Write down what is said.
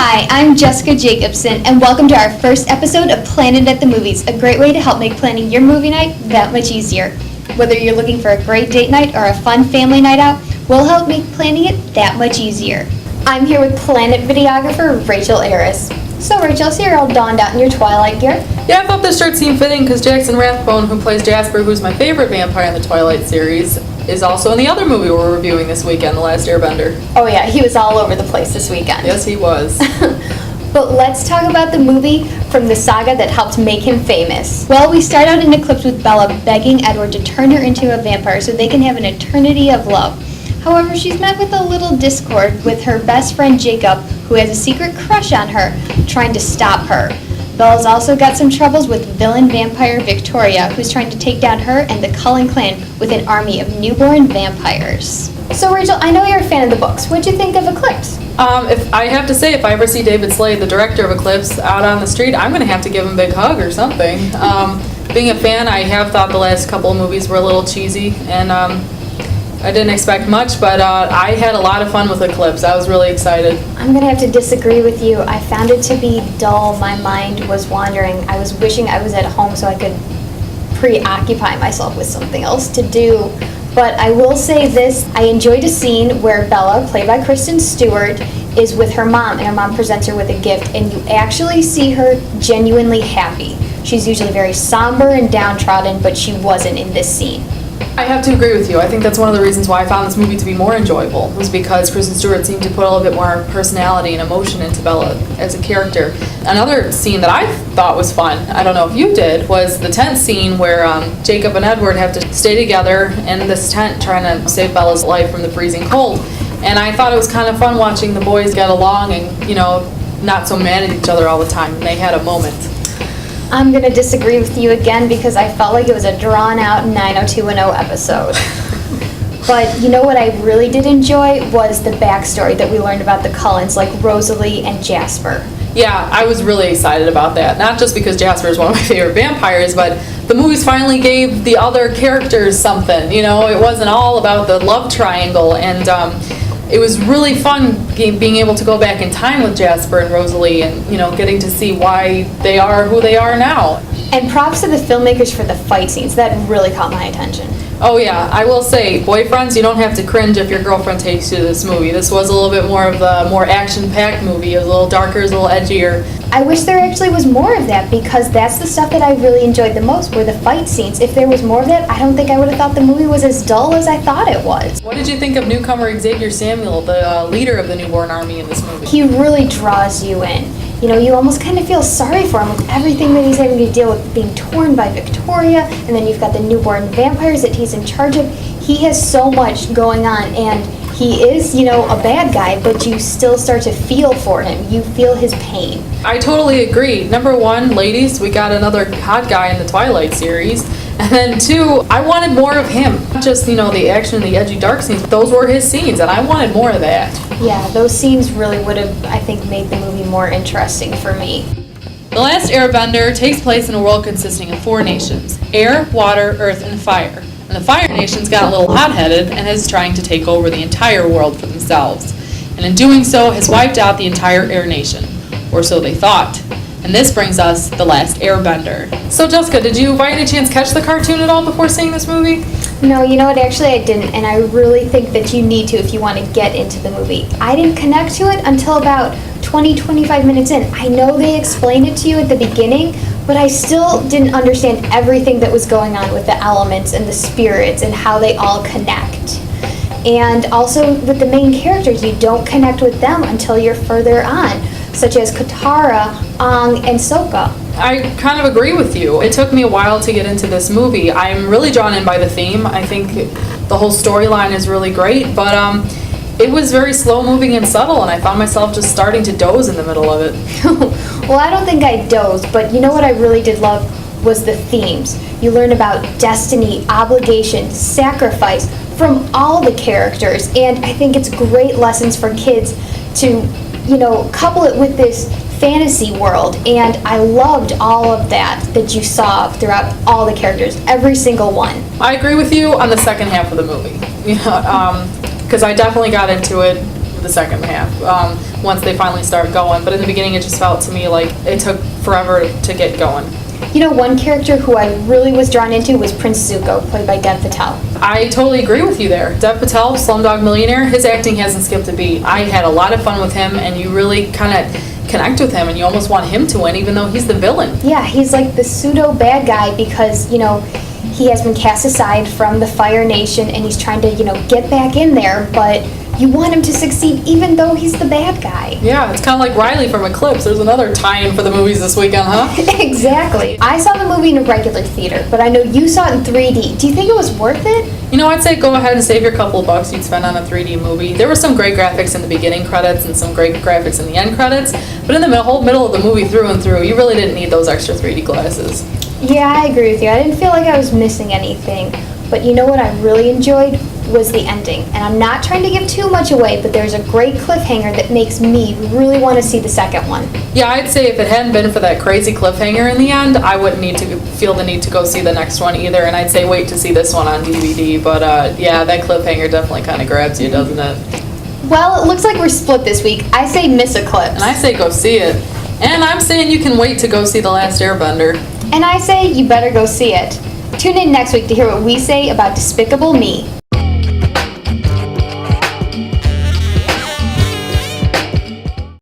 Hi, I'm Jessica Jacobson, and welcome to our first episode of Planit at the Movies, a great way to help make planning your movie night that much easier. Whether you're looking for a great date night or a fun family night out, we'll help make planning it that much easier. I'm here with Planit videographer Rachel Aris. So Rachel, I see you're all donned out in your Twilight gear. Yeah, I thought this shirt seemed fitting because Jackson Rathbone, who plays Jasper, who's my favorite vampire in the Twilight series, is also in the other movie we're reviewing this weekend, The Last Airbender. Oh yeah, he was all over the place this weekend. Yes, he was. But let's talk about the movie from the saga that helped make him famous. Well, we start out in Eclipse with Bella begging Edward to turn her into a vampire so they can have an eternity of love. However, she's met with a little discord with her best friend Jacob, who has a secret crush on her, trying to stop her. Bella's also got some troubles with villain vampire Victoria, who's trying to take down her and the Cullen clan with an army of newborn vampires. So Rachel, I know you're a fan of the books. What'd you think of Eclipse? If I have to say, if I ever see David Slade, the director of Eclipse, out on the street, I'm going to have to give him a big hug or something. Being a fan, I have thought the last couple of movies were a little cheesy, and I didn't expect much, but I had a lot of fun with Eclipse. I was really excited. I'm going to have to disagree with you. I found it to be dull. My mind was wandering. I was wishing I was at home so I could preoccupy myself with something else to do. But I will say this, I enjoyed a scene where Bella, played by Kristen Stewart, is with her mom, and her mom presents her with a gift, and you actually see her genuinely happy. She's usually very somber and downtrodden, but she wasn't in this scene. I have to agree with you. I think that's one of the reasons why I found this movie to be more enjoyable, was because Kristen Stewart seemed to put a little bit more personality and emotion into Bella as a character. Another scene that I thought was fun, I don't know if you did, was the tent scene where Jacob and Edward have to stay together in this tent trying to save Bella's life from the freezing cold. And I thought it was kind of fun watching the boys get along and, not so mad at each other all the time. They had a moment. I'm going to disagree with you again because I felt like it was a drawn-out 90210 episode. But you know what I really did enjoy was the backstory that we learned about the Cullens, like Rosalie and Jasper. Yeah, I was really excited about that. Not just because Jasper is one of my favorite vampires, but the movies finally gave the other characters something. It wasn't all about the love triangle, and it was really fun being able to go back in time with Jasper and Rosalie and, getting to see why they are who they are now. And props to the filmmakers for the fight scenes. That really caught my attention. Oh yeah, I will say, boyfriends, you don't have to cringe if your girlfriend takes you to this movie. This was a little bit more of the more action-packed movie. It was a little darker, it was a little edgier. I wish there actually was more of that because that's the stuff that I really enjoyed the most were the fight scenes. If there was more of that, I don't think I would have thought the movie was as dull as I thought it was. What did you think of newcomer Xavier Samuel, the leader of the newborn army in this movie? He really draws you in. You almost kind of feel sorry for him with everything that he's having to deal with, being torn by Victoria, and then you've got the newborn vampires that he's in charge of. He has so much going on, and he is, a bad guy, but you still start to feel for him. You feel his pain. I totally agree. Number one, ladies, we got another hot guy in the Twilight series. And then two, I wanted more of him. Not just, the action and the edgy dark scenes. Those were his scenes, and I wanted more of that. Yeah, those scenes really would have, I think, made the movie more interesting for me. The Last Airbender takes place in a world consisting of 4 nations: air, water, earth, and fire. And the Fire Nation's got a little hot-headed and is trying to take over the entire world for themselves. And in doing so, has wiped out the entire Air Nation. Or so they thought. And this brings us The Last Airbender. So Jessica, did you by any chance catch the cartoon at all before seeing this movie? No, you know what, actually I didn't, and I really think that you need to if you want to get into the movie. I didn't connect to it until about 20-25 minutes in. I know they explained it to you at the beginning, but I still didn't understand everything that was going on with the elements and the spirits and how they all connect. And also with the main characters, you don't connect with them until you're further on, such as Katara, Aang, and Sokka. I kind of agree with you. It took me a while to get into this movie. I'm really drawn in by the theme. I think the whole storyline is really great, but it was very slow moving and subtle, and I found myself just starting to doze in the middle of it. Well, I don't think I dozed, but you know what I really did love was the themes. You learn about destiny, obligation, sacrifice from all the characters, and I think it's great lessons for kids to, couple it with this fantasy world, and I loved all of that you saw throughout all the characters, every single one. I agree with you on the second half of the movie, because I definitely got into it the second half, once they finally start going. But in the beginning, it just felt to me like it took forever to get going. You know, one character who I really was drawn into was Prince Zuko, played by Dev Patel. I totally agree with you there. Dev Patel, Slumdog Millionaire, his acting hasn't skipped a beat. I had a lot of fun with him, and you really kind of connect with him, and you almost want him to win, even though he's the villain. Yeah, he's like the pseudo bad guy because, you know, he has been cast aside from the Fire Nation, and he's trying to, you know, get back in there, but you want him to succeed even though he's the bad guy. Yeah, it's kind of like Riley from Eclipse. There's another tie-in for the movies this weekend, huh? Exactly. I saw the movie in a regular theater, but I know you saw it in 3D. Do you think it was worth it? You know, I'd say go ahead and save your couple of bucks you'd spend on a 3D movie. There were some great graphics in the beginning credits and some great graphics in the end credits, but in the whole middle of the movie through and through, you really didn't need those extra 3D glasses. Yeah, I agree with you. I didn't feel like I was missing anything. But you know what I really enjoyed was the ending. And I'm not trying to give too much away, but there's a great cliffhanger that makes me really want to see the second one. Yeah, I'd say if it hadn't been for that crazy cliffhanger in the end, I wouldn't need to feel the need to go see the next one either. And I'd say wait to see this one on DVD. But yeah, that cliffhanger definitely kind of grabs you, doesn't it? Well, it looks like we're split this week. I say miss Eclipse. And I say go see it. And I'm saying you can wait to go see The Last Airbender. And I say you better go see it. Tune in next week to hear what we say about Despicable Me.